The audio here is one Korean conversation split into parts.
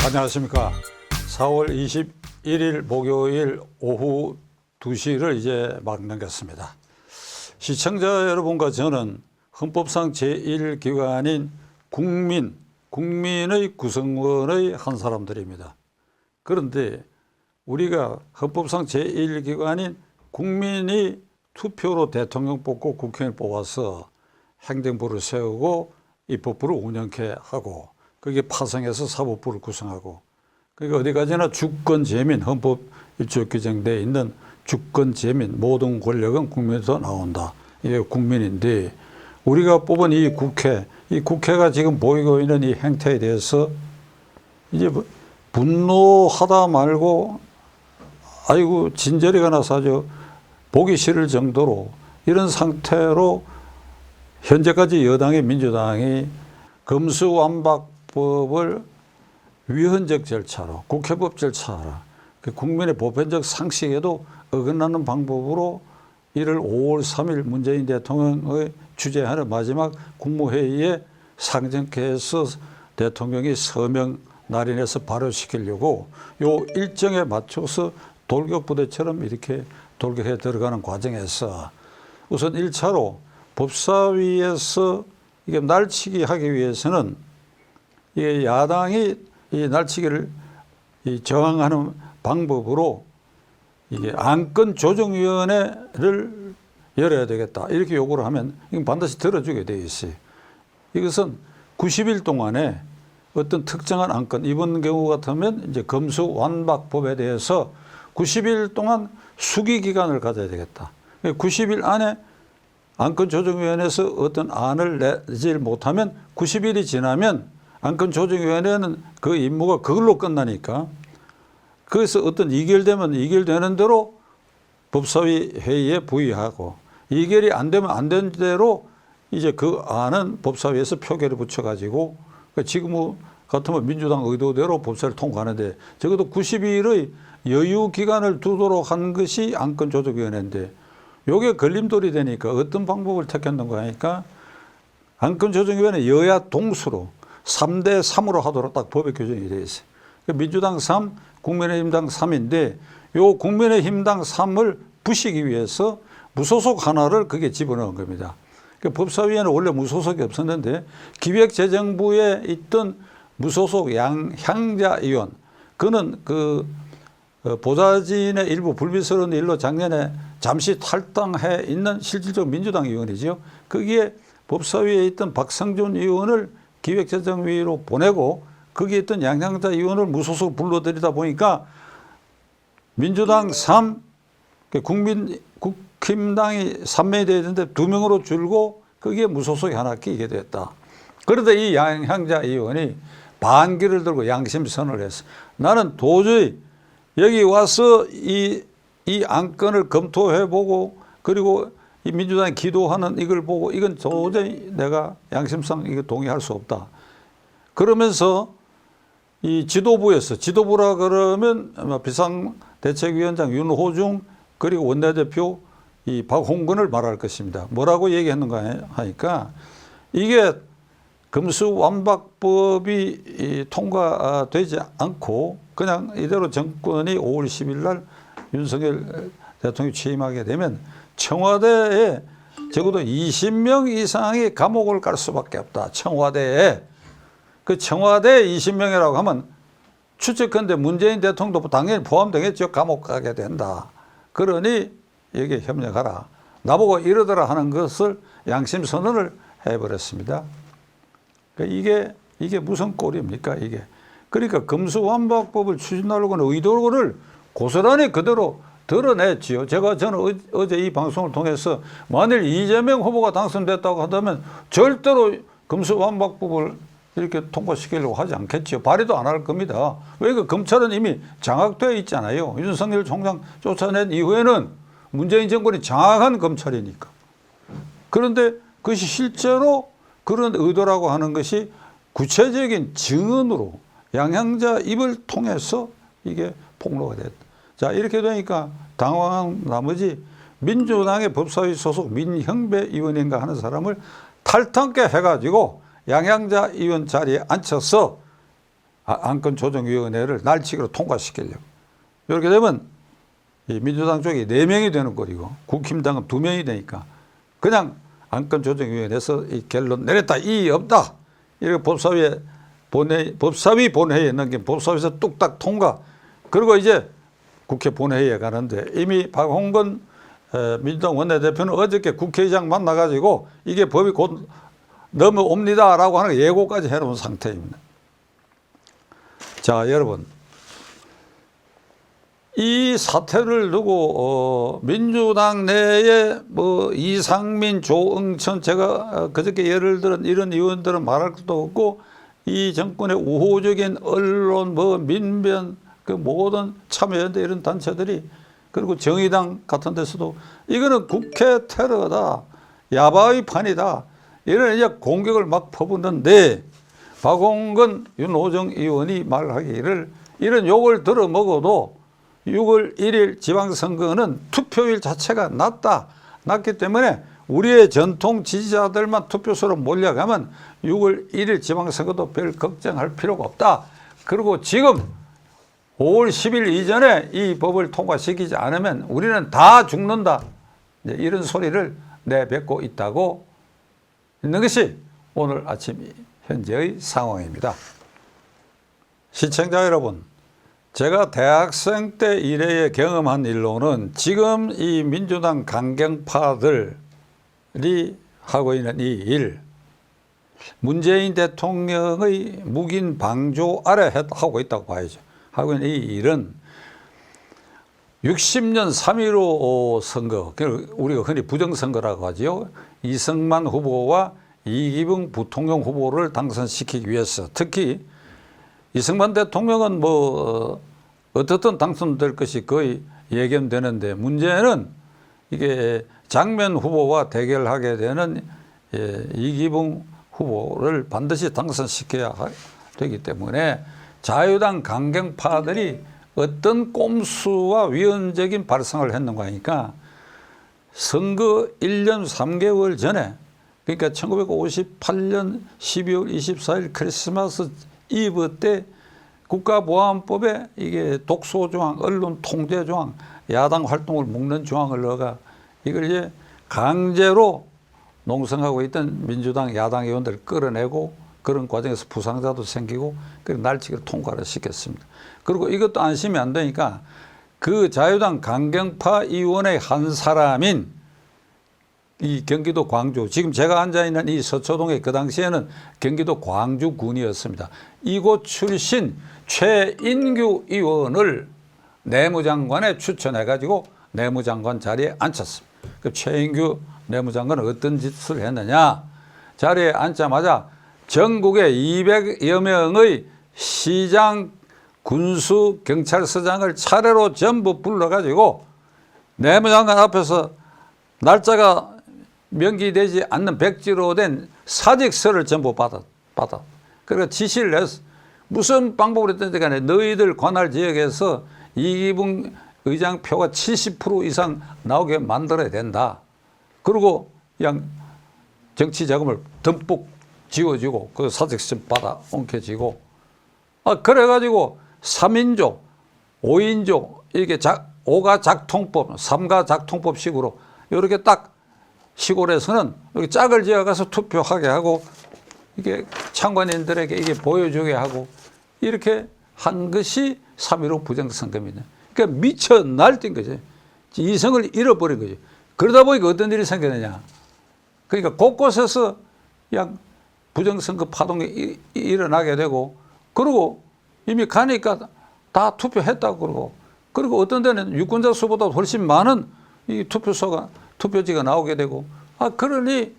안녕하십니까. 4월 21일 목요일 오후 2시를 이제 막 넘겼습니다. 시청자 여러분과 저는 헌법상 제1기관인 국민의 구성원의 한 사람들입니다. 그런데 우리가 헌법상 제1기관인 국민이 투표로 대통령 뽑고 국회의원 뽑아서 행정부를 세우고 입법부를 운영케 하고 그게 파생해서 사법부를 구성하고 그러니까 어디까지나 주권재민 헌법 1조 규정되어 있는 주권재민 모든 권력은 국민에서 나온다. 이게 국민인데 우리가 뽑은 이 국회가 지금 보이고 있는 이 행태에 대해서 이제 분노하다 말고 아이고 진저리가 나서 아주 보기 싫을 정도로 이런 상태로 현재까지 여당의 민주당이 검수완박법을 위헌적 절차로 국회법 절차로 국민의 보편적 상식에도 어긋나는 방법으로 이를 5월 3일 문재인 대통령의 주재하는 마지막 국무회의에 상정케 해서 대통령이 서명 날인해서 발효시키려고 요 일정에 맞춰서 돌격부대처럼 이렇게 돌격해 들어가는 과정에서 우선 1차로 법사위에서 이게 날치기 하기 위해서는 이게 야당이 이 날치기를 저항하는 방법으로 이게 안건조정위원회를 열어야 되겠다. 이렇게 요구를 하면 이건 반드시 들어주게 되어 있어요. 이것은 90일 동안에 어떤 특정한 안건, 이번 경우 같으면 이제 검수완박법에 대해서 90일 동안 수기 기간을 가져야 되겠다. 90일 안에 안건조정위원회에서 어떤 안을 내지 못하면 90일이 지나면 안건조정위원회는 그 임무가 그걸로 끝나니까 그래서 어떤 이결되면 이결되는 대로 법사위 회의에 부의하고 이결이 안 되면 안 된 대로 이제 그 안은 법사위에서 표결을 붙여가지고 지금 같으면 민주당 의도대로 법사위를 통과하는데 적어도 90일의 여유 기간을 두도록 한 것이 안건조정위원회인데 요게 걸림돌이 되니까 어떤 방법을 택했는가 하니까 안건조정위원회 여야 동수로 3대 3으로 하도록 딱 법에 규정이 되어 있어요. 민주당 3, 국민의힘당 3인데 요 국민의힘당 3을 부시기 위해서 무소속 하나를 그게 집어넣은 겁니다. 법사위에는 원래 무소속이 없었는데 기획재정부에 있던 무소속 양향자 의원 그는 그 보좌진의 일부 불미스러운 일로 작년에 잠시 탈당해 있는 실질적 민주당 의원이죠. 거기에 법사위에 있던 박성준 의원을 기획재정위로 보내고 거기에 있던 양향자 의원을 무소속 불러들이다 보니까 민주당 3, 국힘당이 3명이 되어야 되는데 2명으로 줄고 거기에 무소속이 하나 끼게 됐다. 그런데 이 양향자 의원이 반기를 들고 양심선언을 했어. 나는 도저히 여기 와서 이 안건을 검토해보고 그리고 이 민주당이 기도하는 이걸 보고 이건 도저히 내가 양심상 이거 동의할 수 없다. 그러면서 이 지도부라 그러면 비상대책위원장 윤호중 그리고 원내대표 이 박홍근을 말할 것입니다. 뭐라고 얘기했는가 하니까 이게 검수완박법이 통과되지 않고 그냥 이대로 정권이 5월 10일 날 윤석열 대통령이 취임하게 되면 청와대에 적어도 20명 이상이 감옥을 갈 수밖에 없다. 청와대에. 그 청와대 20명이라고 하면 추측컨대 문재인 대통령도 당연히 포함되겠죠. 감옥 가게 된다. 그러니 여기에 협력하라. 나보고 이러더라 하는 것을 양심선언을 해버렸습니다. 이게 무슨 꼴입니까 이게. 그러니까 검수완박법을 추진하려고 하는 의도를 고스란히 그대로 드러냈지요. 저는 어제 이 방송을 통해서 만일 이재명 후보가 당선됐다고 한다면 절대로 검수완박법을 이렇게 통과시키려고 하지 않겠죠. 발의도 안 할 겁니다. 왜 검찰은 이미 장악되어 있잖아요. 윤석열 총장 쫓아낸 이후에는 문재인 정권이 장악한 검찰이니까. 그런데 그것이 실제로 그런 의도라고 하는 것이 구체적인 증언으로 양향자 입을 통해서 이게 폭로가 됐다. 자, 이렇게 되니까 당황한 나머지 민주당의 법사위 소속 민형배 의원인가 하는 사람을 탈당케 해가지고 양향자 의원 자리에 앉혀서 안건조정위원회를 날치기로 통과시키려고. 이렇게 되면 이 민주당 쪽이 4명이 되는 꼴이고 국힘당은 2명이 되니까 그냥 안건조정위원회에서 이 결론 내렸다. 이의 없다. 이렇게 법사위 본회의에 넘긴 법사위에서 뚝딱 통과. 그리고 이제 국회 본회의에 가는데 이미 박홍근 민주당 원내대표는 어저께 국회의장 만나가지고 이게 법이 곧 넘어옵니다라고 하는 예고까지 해놓은 상태입니다. 자, 여러분. 이 사태를 두고 민주당 내에 뭐 이상민, 조응천, 제가 그저께 예를 들은 이런 의원들은 말할 것도 없고 이 정권의 우호적인 언론, 뭐 민변, 그 모든 참여연대 이런 단체들이 그리고 정의당 같은 데서도 이거는 국회 테러다, 야바위 판이다 이런 이제 공격을 막 퍼붓는데 박홍근, 윤호정 의원이 말하기를 이런 욕을 들어 먹어도 6월 1일 지방선거는 투표율 자체가 낮기 때문에 우리의 전통 지지자들만 투표소로 몰려가면 6월 1일 지방선거도 별 걱정할 필요가 없다. 그리고 지금 5월 10일 이전에 이 법을 통과시키지 않으면 우리는 다 죽는다. 이런 소리를 내뱉고 있다고 있는 것이 오늘 아침 현재의 상황입니다. 시청자 여러분, 제가 대학생 때 이래에 경험한 일로는 지금 이 민주당 강경파들이 하고 있는 이 일, 문재인 대통령의 묵인 방조 아래 하고 있다고 봐야죠. 하고 있는 이 일은 60년 3.15 선거, 우리가 흔히 부정선거라고 하죠. 이승만 후보와 이기붕 부통령 후보를 당선시키기 위해서 특히 이승만 대통령은 뭐 어떻든 당선될 것이 거의 예견되는데 문제는 이게 장면 후보와 대결하게 되는 이기붕 후보를 반드시 당선시켜야 되기 때문에 자유당 강경파들이 어떤 꼼수와 위헌적인 발상을 했는가 하니까 선거 1년 3개월 전에 그러니까 1958년 12월 24일 크리스마스 이브 때 국가보안법에 이게 독소조항, 언론 통제조항, 야당 활동을 묶는 조항을 넣어가 이걸 이제 강제로 농성하고 있던 민주당 야당 의원들을 끌어내고 그런 과정에서 부상자도 생기고 그리고 날치기를 통과를 시켰습니다. 그리고 이것도 안심이 안 되니까 그 자유당 강경파 의원의 한 사람인 이 경기도 광주, 지금 제가 앉아있는 이 서초동에 그 당시에는 경기도 광주군이었습니다. 이곳 출신 최인규 의원을 내무장관에 추천해가지고 내무장관 자리에 앉혔습니다. 그 최인규 내무장관은 어떤 짓을 했느냐. 자리에 앉자마자 전국에 200여 명의 시장, 군수, 경찰서장을 차례로 전부 불러가지고 내무장관 앞에서 날짜가 명기되지 않는 백지로 된 사직서를 전부 받아. 그래서 지시를 해서 무슨 방법으로 했든지 간에 너희들 관할 지역에서 이기붕 의장 표가 70% 이상 나오게 만들어야 된다. 그리고 그냥 정치 자금을 듬뿍 지워지고 그 사직서 받아 옮겨지고 그래가지고 3인조, 5인조 이렇게 5가 작통법, 3가 작통법식으로 이렇게 딱 시골에서는 여기 짝을 지어가서 투표하게 하고 이게 참관인들에게 이게 보여주게 하고 이렇게 한 것이 3.15 부정선거입니다. 그러니까 미쳐 날뛴 거죠. 이성을 잃어버린 거죠. 그러다 보니까 어떤 일이 생겼느냐. 그러니까 곳곳에서 그냥 부정선거 파동이 일어나게 되고 그리고 이미 가니까 다 투표했다고 그리고 어떤 데는 유권자 수보다 훨씬 많은 이 투표지가 나오게 되고 그러니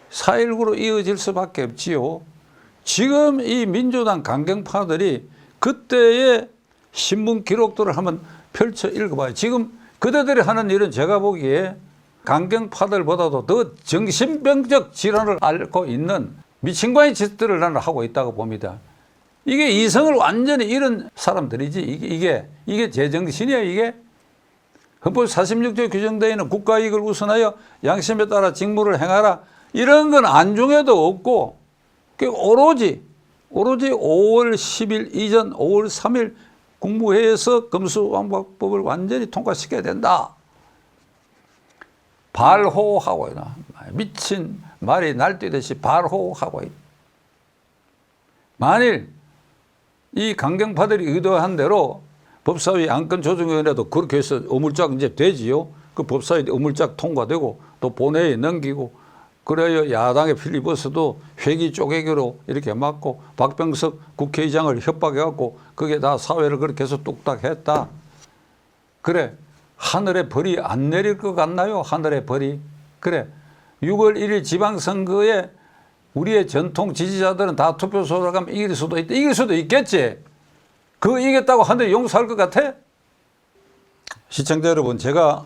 4.19로 이어질 수밖에 없지요. 지금 이 민주당 강경파들이 그때의 신문 기록들을 한번 펼쳐 읽어봐요. 지금 그대들이 하는 일은 제가 보기에 강경파들보다도 더 정신병적 질환을 앓고 있는 미친과의 짓들을 나는 하고 있다고 봅니다. 이게 이성을 완전히 잃은 사람들이지. 이게 제정신이에요, 이게. 헌법 46조에 규정되어 있는 국가이익을 우선하여 양심에 따라 직무를 행하라. 이런 건 안중에도 없고, 오로지 오로지 5월 10일 이전 5월 3일 국무회의에서 검수완박법을 완전히 통과시켜야 된다. 발호하고 있나. 미친 말이 날뛰듯이 발호하고 있다. 만일 이 강경파들이 의도한 대로 법사위 안건조정위원회도 그렇게 해서 어물짝 이제 되지요. 그 법사위 어물짝 통과되고 또 본회의에 넘기고 그래야 야당의 필리버스도 회기 쪼개기로 이렇게 막고 박병석 국회의장을 협박해갖고 그게 다 사회를 그렇게 해서 뚝딱 했다. 그래 하늘에 벌이 안 내릴 것 같나요? 하늘에 벌이. 그래 6월 1일 지방선거에 우리의 전통 지지자들은 다 투표소로 가면 이길 수도 있다. 이길 수도 있겠지. 그거 이겼다고 하늘이 용서할 것 같아? 시청자 여러분, 제가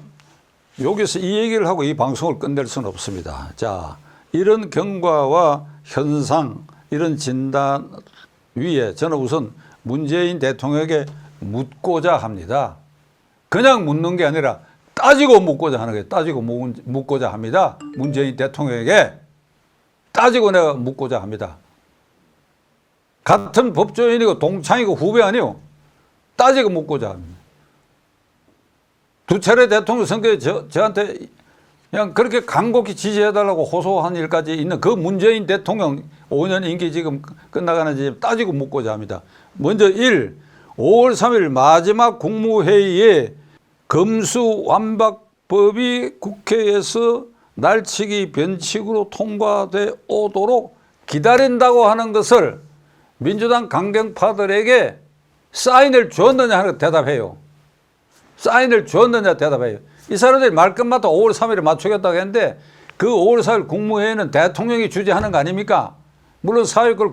여기서 이 얘기를 하고 이 방송을 끝낼 수는 없습니다. 자, 이런 경과와 현상, 이런 진단 위에 저는 우선 문재인 대통령에게 묻고자 합니다. 그냥 묻는 게 아니라 따지고 묻고자 하는 거예요. 따지고 묻고자 합니다. 문재인 대통령에게 따지고 내가 묻고자 합니다. 같은 법조인이고 동창이고 후배 아니요. 따지고 묻고자 합니다. 두 차례 대통령 선거에 저한테 그냥 그렇게 간곡히 지지해달라고 호소한 일까지 있는 그 문재인 대통령 5년 임기 지금 끝나가는지 따지고 묻고자 합니다. 먼저 5월 3일 마지막 국무회의에 검수완박법이 국회에서 날치기 변칙으로 통과돼 오도록 기다린다고 하는 것을 민주당 강경파들에게 사인을 줬느냐 하는 거 대답해요. 사인을 줬느냐 대답해요. 이 사람들이 말끝마다 5월 3일에 맞추겠다고 했는데 그 5월 4일 국무회의는 대통령이 주재하는 거 아닙니까? 물론 사회권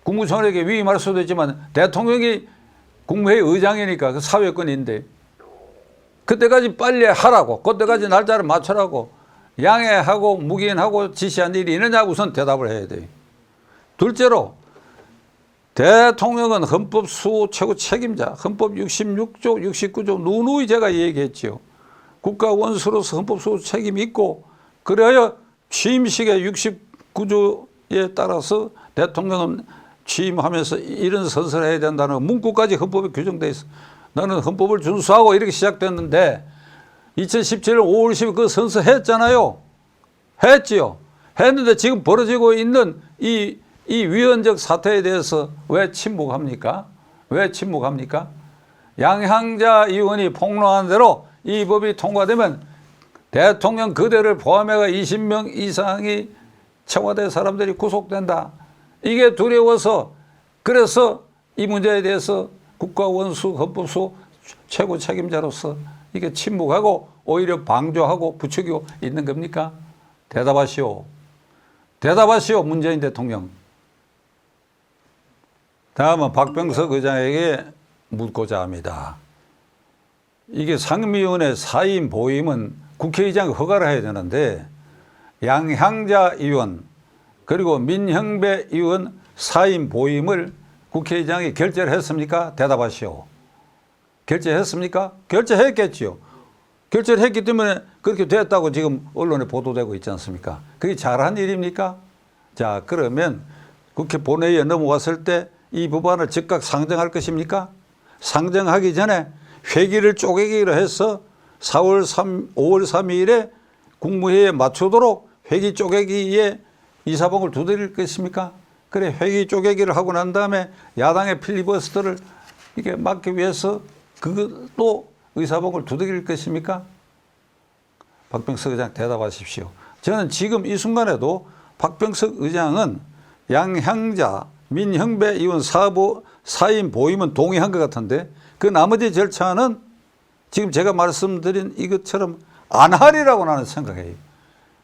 국무총리에게 위임할 수도 있지만 대통령이 국무회의 의장이니까 그 사회권인데 그때까지 빨리 하라고, 그때까지 날짜를 맞추라고 양해하고 묵인하고 지시한 일이 있느냐 우선 대답을 해야 돼요. 둘째로 대통령은 헌법 수호 최고 책임자, 헌법 66조, 69조 누누이 제가 얘기했지요. 국가 원수로서 헌법 수호 책임이 있고 그래야 취임식의 69조에 따라서 대통령은 취임하면서 이런 선서를 해야 된다는 문구까지 헌법에 규정되어 있어. 나는 헌법을 준수하고 이렇게 시작됐는데 2017년 5월 10일 그 선서 했잖아요. 했지요. 했는데 지금 벌어지고 있는 이 위헌적 사태에 대해서 왜 침묵합니까? 왜 침묵합니까? 양향자 의원이 폭로한 대로 이 법이 통과되면 대통령 그대를 포함해가 20명 이상이 청와대 사람들이 구속된다. 이게 두려워서 그래서 이 문제에 대해서 국가원수 헌법수 최고 책임자로서 이게 침묵하고 오히려 방조하고 부추기고 있는 겁니까? 대답하시오. 대답하시오, 문재인 대통령. 다음은 박병석 의장에게 묻고자 합니다. 이게 상임위원회 사임 보임은 국회의장이 허가를 해야 되는데 양향자 의원 그리고 민형배 의원 사임 보임을 국회의장이 결재를 했습니까? 대답하시오. 결재했습니까? 결재했겠지요. 결재를 했기 때문에 그렇게 됐다고 지금 언론에 보도되고 있지 않습니까? 그게 잘한 일입니까? 자, 그러면 국회 본회의에 넘어갔을 때 이 법안을 즉각 상정할 것입니까? 상정하기 전에 회기를 쪼개기로 해서 5월 3일에 국무회의에 맞추도록 회기 쪼개기에 이사봉을 두드릴 것입니까? 그래, 회기 쪼개기를 하고 난 다음에 야당의 필리버스터를 이게 막기 위해서 그것도 의사봉을 두드릴 것입니까? 박병석 의장 대답하십시오. 저는 지금 이 순간에도 박병석 의장은 양향자, 민형배 의원 사임 보임은 동의한 것 같은데 그 나머지 절차는 지금 제가 말씀드린 이것처럼 안 하리라고 나는 생각해요.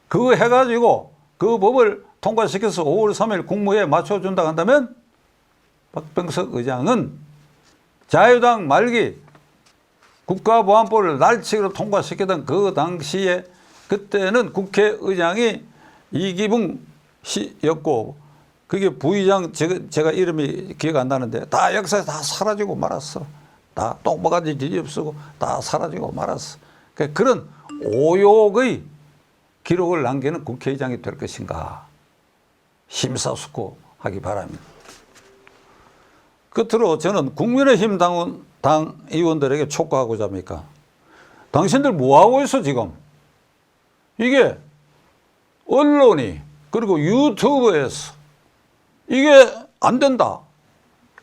그거 해가지고 그 법을 통과시켜서 5월 3일 국무회의에 맞춰준다고 한다면 박병석 의장은 자유당 말기 국가보안법을 날치기로 통과시키던 그 당시에 그때는 국회의장이 이기붕 씨였고 그게 부의장 제가 이름이 기억 안 나는데 다 역사에 다 사라지고 말았어. 다 똥바가지 뒤집쓰고 다 사라지고 말았어. 그런 오욕의 기록을 남기는 국회의장이 될 것인가 심사숙고하기 바랍니다. 끝으로 저는 국민의힘 당 의원들에게 촉구하고자 합니까? 당신들 뭐하고 있어 지금? 이게 언론이 그리고 유튜브에서 이게 안 된다.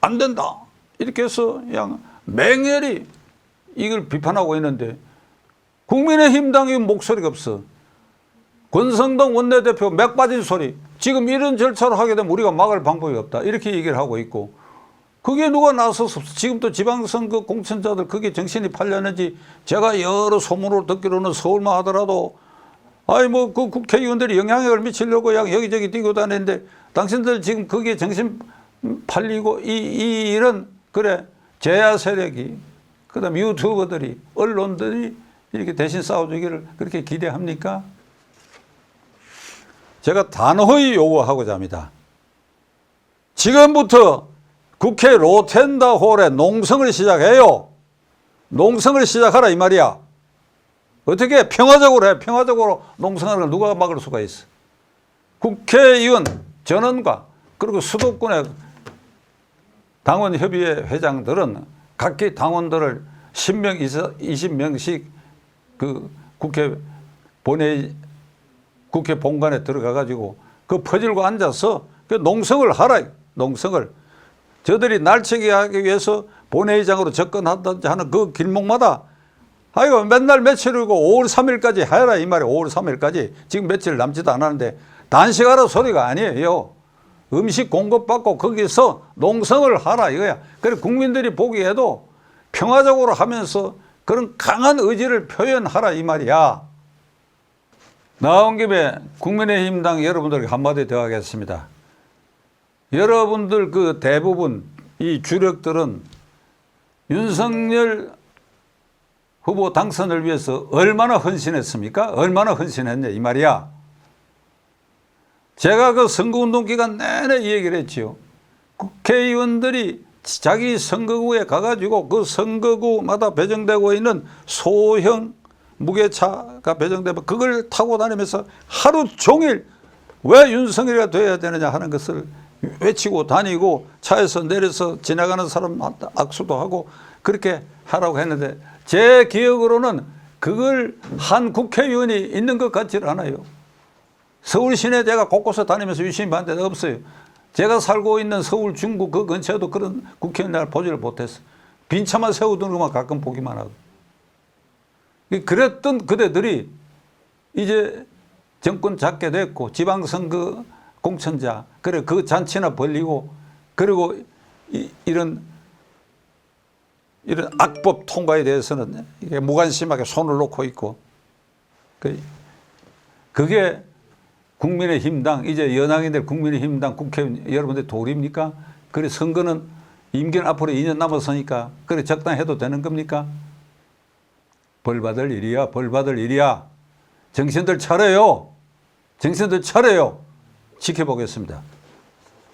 안 된다. 이렇게 해서 그냥 맹렬히 이걸 비판하고 있는데 국민의힘 당의 목소리가 없어. 권성동 원내대표 맥 빠진 소리. 지금 이런 절차로 하게 되면 우리가 막을 방법이 없다. 이렇게 얘기를 하고 있고 그게 누가 나서서 지금 또 지방선거 공천자들 그게 정신이 팔렸는지 제가 여러 소문으로 듣기로는 서울만 하더라도 아이 뭐 그 국회의원들이 영향력을 미치려고 여기저기 뛰고 다니는데 당신들 지금 그게 정신 팔리고 이런 그래 제야 세력이 그다음 유튜버들이 언론들이 이렇게 대신 싸워주기를 그렇게 기대합니까? 제가 단호히 요구하고자 합니다. 지금부터 국회 로텐다 홀에 농성을 시작해요. 농성을 시작하라 이 말이야. 어떻게 평화적으로 해. 평화적으로 농성하는 걸 누가 막을 수가 있어. 국회의원 전원과 그리고 수도권의 당원협의회 회장들은 각기 당원들을 10명, 20명씩 그 국회 본회의 국회 본관에 들어가 가지고 그 퍼질고 앉아서 그 농성을 하라. 농성을. 저들이 날치기 하기 위해서 본회의장으로 접근하든지 하는 그 길목마다 아이고 맨날 며칠이고 5월 3일까지 해라 이 말이에요. 5월 3일까지. 지금 며칠 남지도 않았는데 단식하라 소리가 아니에요. 음식 공급받고 거기서 농성을 하라 이거야. 그래 국민들이 보기에도 평화적으로 하면서 그런 강한 의지를 표현하라 이 말이야. 나온 김에 국민의힘 당 여러분들에게 한마디 더 하겠습니다. 여러분들 그 대부분 이 주력들은 윤석열 후보 당선을 위해서 얼마나 헌신했습니까? 얼마나 헌신했냐 이 말이야. 제가 그 선거운동 기간 내내 이 얘기를 했지요. 국회의원들이 자기 선거구에 가가지고 그 선거구마다 배정되고 있는 소형 무게차가 배정되면 그걸 타고 다니면서 하루 종일 왜 윤석열이가 돼야 되느냐 하는 것을 외치고 다니고 차에서 내려서 지나가는 사람한테 악수도 하고 그렇게 하라고 했는데 제 기억으로는 그걸 한 국회의원이 있는 것 같지는 않아요. 서울 시내 제가 곳곳에 다니면서 유심히 봤는데 없어요. 제가 살고 있는 서울 중구 그 근처에도 그런 국회의원 내가 보지를 못했어요. 빈 차만 세우던 것만 가끔 보기만 하고. 그랬던 그대들이 이제 정권 잡게 됐고 지방선거 공천자 그래 그 잔치나 벌리고 그리고 이런 악법 통과에 대해서는 이게 무관심하게 손을 놓고 있고 그게 국민의힘당 이제 여당인들 국민의힘당 국회의원 여러분들 도리입니까? 그래 선거는 임기는 앞으로 2년 남았으니까 그래 적당해도 되는 겁니까? 벌 받을 일이야. 벌 받을 일이야. 정신들 차려요. 정신들 차려요. 지켜보겠습니다.